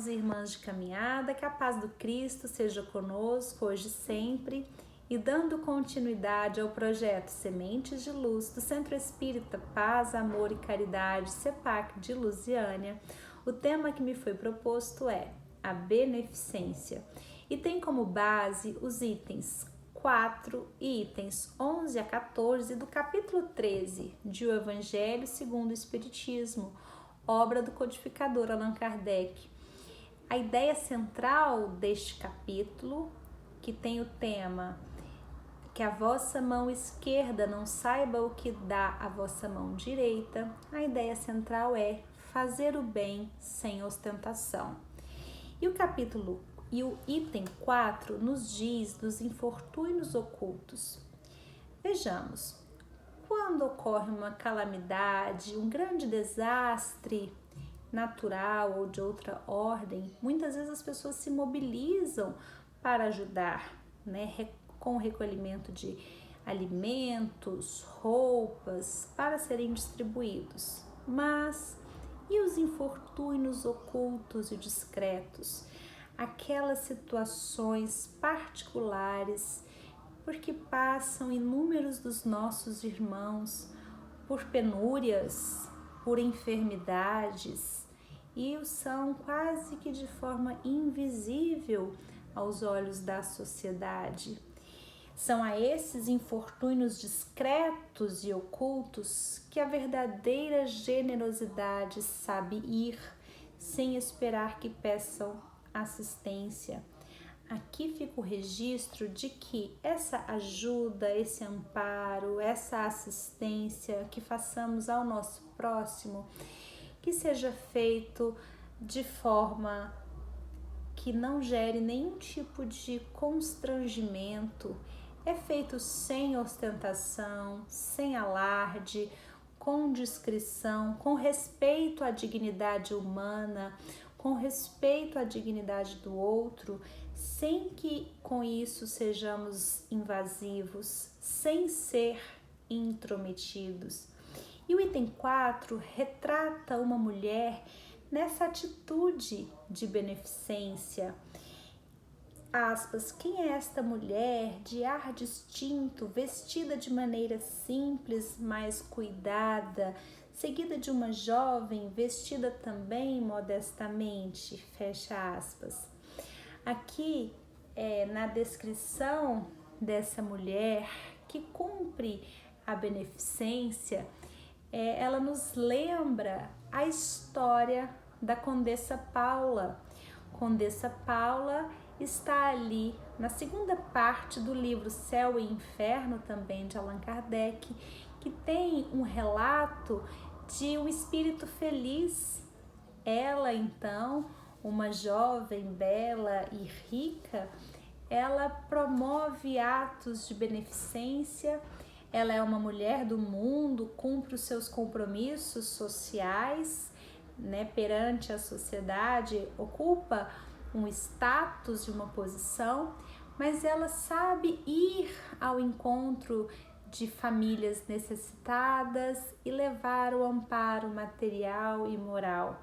irmãos e irmãs de caminhada, que a paz do Cristo seja conosco hoje e sempre, e dando continuidade ao projeto Sementes de Luz do Centro Espírita Paz, Amor e Caridade, CEPAC de Lusiânia, o tema que me foi proposto é a beneficência e tem como base os itens 4 e itens 11 a 14 do capítulo 13 de O Evangelho segundo o Espiritismo, obra do codificador Allan Kardec. A ideia central deste capítulo, que tem o tema que a vossa mão esquerda não saiba o que dá a vossa mão direita, a ideia central é fazer o bem sem ostentação. E o item 4 nos diz dos infortúnios ocultos. Vejamos, quando ocorre uma calamidade, um grande desastre natural ou de outra ordem, muitas vezes as pessoas se mobilizam para ajudar, com o recolhimento de alimentos, roupas, para serem distribuídos. Mas e os infortúnios ocultos e discretos? Aquelas situações particulares porque passam inúmeros dos nossos irmãos por penúrias, por enfermidades e são quase que de forma invisível aos olhos da sociedade. São a esses infortúnios discretos e ocultos que a verdadeira generosidade sabe ir, sem esperar que peçam assistência. Aqui fica o registro de que essa ajuda, esse amparo, essa assistência que façamos ao nosso próximo, que seja feito de forma que não gere nenhum tipo de constrangimento, é feito sem ostentação, sem alarde, com discrição, com respeito à dignidade humana, com respeito à dignidade do outro, sem que com isso sejamos invasivos, sem ser intrometidos. E o item 4 retrata uma mulher nessa atitude de beneficência. Aspas, quem é esta mulher de ar distinto, vestida de maneira simples, mas cuidada, seguida de uma jovem vestida também modestamente, fecha aspas. Aqui, na descrição dessa mulher que cumpre a beneficência, ela nos lembra a história da Condessa Paula. Condessa Paula está ali na segunda parte do livro Céu e Inferno, também de Allan Kardec, que tem um relato de um espírito feliz. Ela, então, uma jovem bela e rica, ela promove atos de beneficência, ela é uma mulher do mundo, cumpre os seus compromissos sociais, perante a sociedade, ocupa um status de uma posição, mas ela sabe ir ao encontro de famílias necessitadas e levar o amparo material e moral.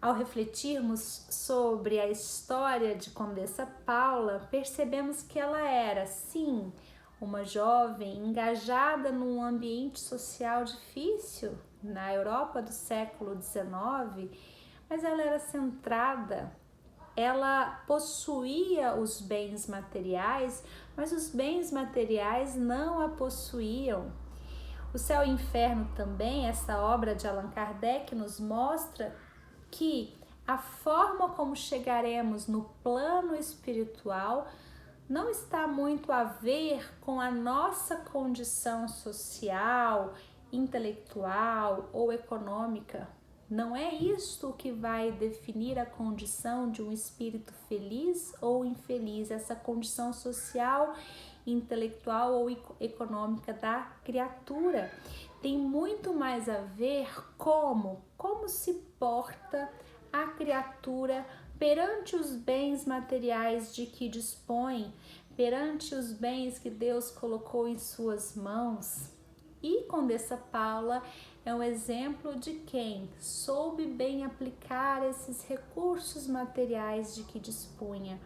Ao refletirmos sobre a história de Condessa Paula, percebemos que ela era, sim, uma jovem engajada num ambiente social difícil na Europa do século XIX, mas ela era centrada, ela possuía os bens materiais, mas os bens materiais não a possuíam. O Céu e Inferno também, essa obra de Allan Kardec, nos mostra que a forma como chegaremos no plano espiritual não está muito a ver com a nossa condição social, intelectual ou econômica. Não é isto que vai definir a condição de um espírito feliz ou infeliz, essa condição social, intelectual ou econômica da criatura. Tem muito mais a ver como se porta a criatura perante os bens materiais de que dispõe, perante os bens que Deus colocou em suas mãos. E Condessa Paula é um exemplo de quem soube bem aplicar esses recursos materiais de que dispunha.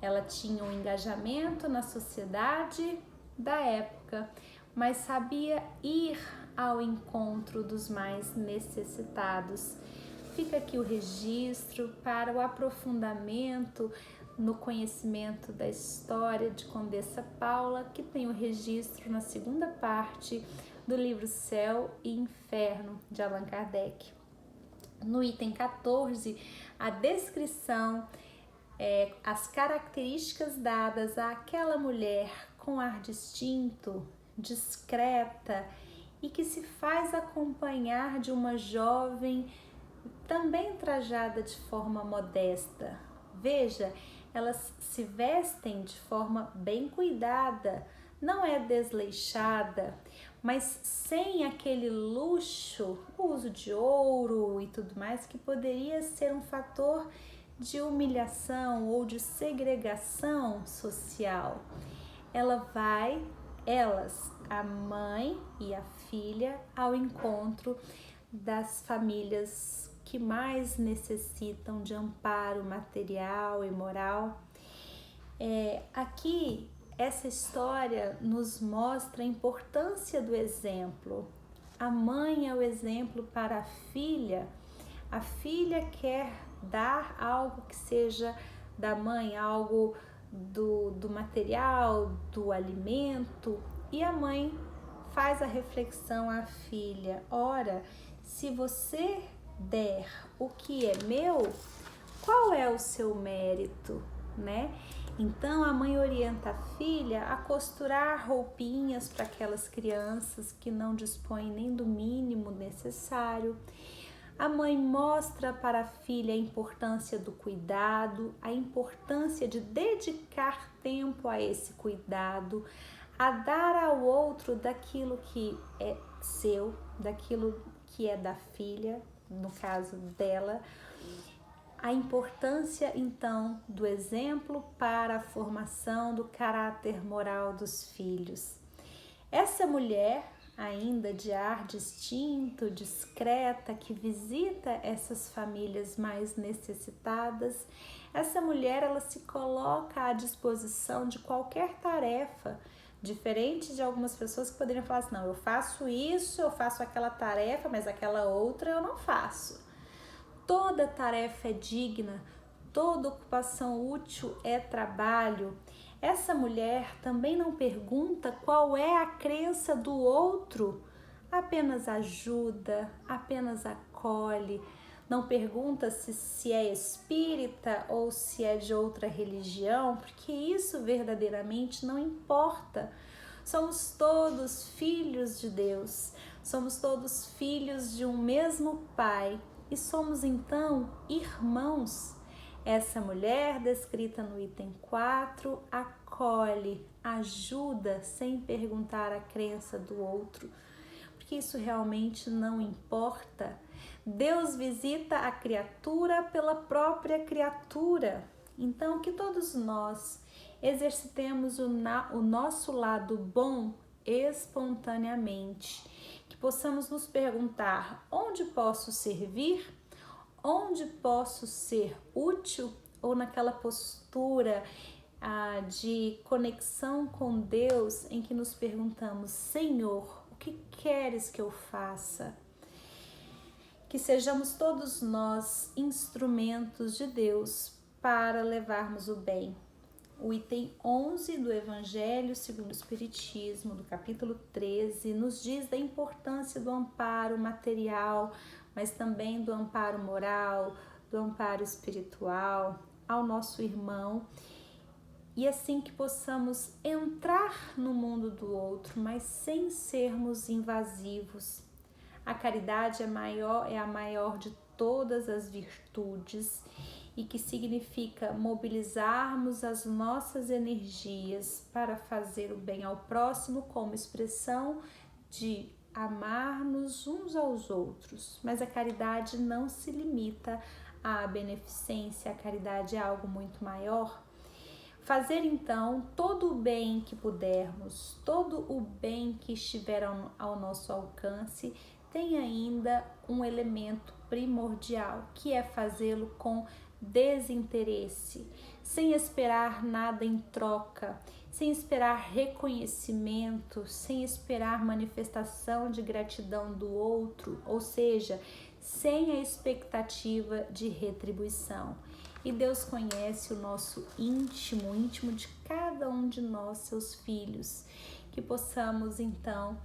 Ela tinha um engajamento na sociedade da época, mas sabia ir ao encontro dos mais necessitados. Fica aqui o registro para o aprofundamento no conhecimento da história de Condessa Paula, que tem o registro na segunda parte do livro Céu e Inferno, de Allan Kardec. No item 14, a descrição, as características dadas àquela mulher com ar distinto, discreta e que se faz acompanhar de uma jovem também trajada de forma modesta. Veja, elas se vestem de forma bem cuidada, não é desleixada, mas sem aquele luxo, o uso de ouro e tudo mais, que poderia ser um fator de humilhação ou de segregação social. Elas, a mãe e a filha, ao encontro das famílias que mais necessitam de amparo material e moral. Aqui, essa história nos mostra a importância do exemplo. A mãe é o exemplo para a filha quer dar algo que seja da mãe, algo do material, do alimento, e a mãe faz a reflexão à filha: ora, se você der o que é meu, qual é o seu mérito, né? Então a mãe orienta a filha a costurar roupinhas para aquelas crianças que não dispõem nem do mínimo necessário. A mãe mostra para a filha a importância do cuidado, a importância de dedicar tempo a esse cuidado, a dar ao outro daquilo que é seu, daquilo que é da filha, no caso dela. A importância, então, do exemplo para a formação do caráter moral dos filhos. Essa mulher, ainda de ar distinto, discreta, que visita essas famílias mais necessitadas, essa mulher, ela se coloca à disposição de qualquer tarefa, diferente de algumas pessoas que poderiam falar assim: não, eu faço isso, eu faço aquela tarefa, mas aquela outra eu não faço. Toda tarefa é digna, toda ocupação útil é trabalho. Essa mulher também não pergunta qual é a crença do outro, apenas ajuda, apenas acolhe. Não pergunta se é espírita ou se é de outra religião, porque isso verdadeiramente não importa. Somos todos filhos de Deus, somos todos filhos de um mesmo Pai e somos então irmãos. Essa mulher, descrita no item 4, acolhe, ajuda sem perguntar a crença do outro, porque isso realmente não importa. Deus visita a criatura pela própria criatura. Então, que todos nós exercitemos o nosso lado bom espontaneamente, que possamos nos perguntar: onde posso servir? Onde posso ser útil? Ou naquela postura de conexão com Deus, em que nos perguntamos: Senhor, o que queres que eu faça? Que sejamos todos nós instrumentos de Deus para levarmos o bem. O item 11 do Evangelho segundo o Espiritismo, do capítulo 13, nos diz da importância do amparo material, mas também do amparo moral, do amparo espiritual ao nosso irmão, e assim que possamos entrar no mundo do outro, mas sem sermos invasivos. A caridade é a maior de todas as virtudes, e que significa mobilizarmos as nossas energias para fazer o bem ao próximo como expressão de amar-nos uns aos outros. Mas a caridade não se limita à beneficência, a caridade é algo muito maior. Fazer então todo o bem que pudermos, todo o bem que estiver ao nosso alcance, tem ainda um elemento primordial, que é fazê-lo com desinteresse, sem esperar nada em troca, sem esperar reconhecimento, sem esperar manifestação de gratidão do outro, ou seja, sem a expectativa de retribuição. E Deus conhece o nosso íntimo, o íntimo de cada um de nós, seus filhos, que possamos então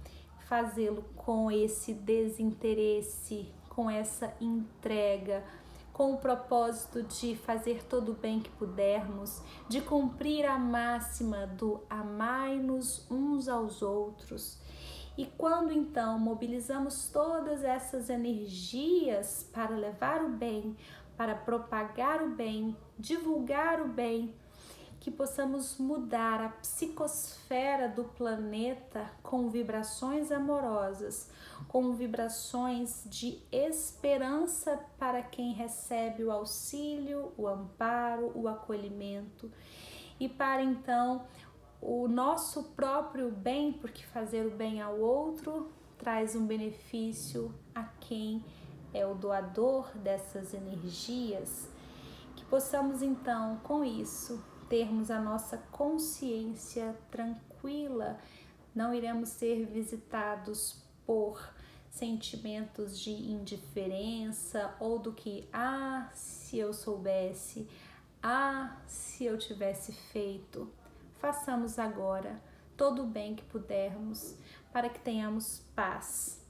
fazê-lo com esse desinteresse, com essa entrega, com o propósito de fazer todo o bem que pudermos, de cumprir a máxima do amai-nos uns aos outros. E quando então mobilizamos todas essas energias para levar o bem, para propagar o bem, divulgar o bem, que possamos mudar a psicosfera do planeta com vibrações amorosas, com vibrações de esperança para quem recebe o auxílio, o amparo, o acolhimento, e para então o nosso próprio bem, porque fazer o bem ao outro traz um benefício a quem é o doador dessas energias. Que possamos então, com isso, termos a nossa consciência tranquila, não iremos ser visitados por sentimentos de indiferença ou do que, se eu soubesse, se eu tivesse feito. Façamos agora todo o bem que pudermos para que tenhamos paz.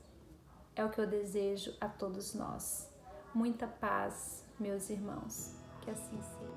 É o que eu desejo a todos nós. Muita paz, meus irmãos. Que assim seja.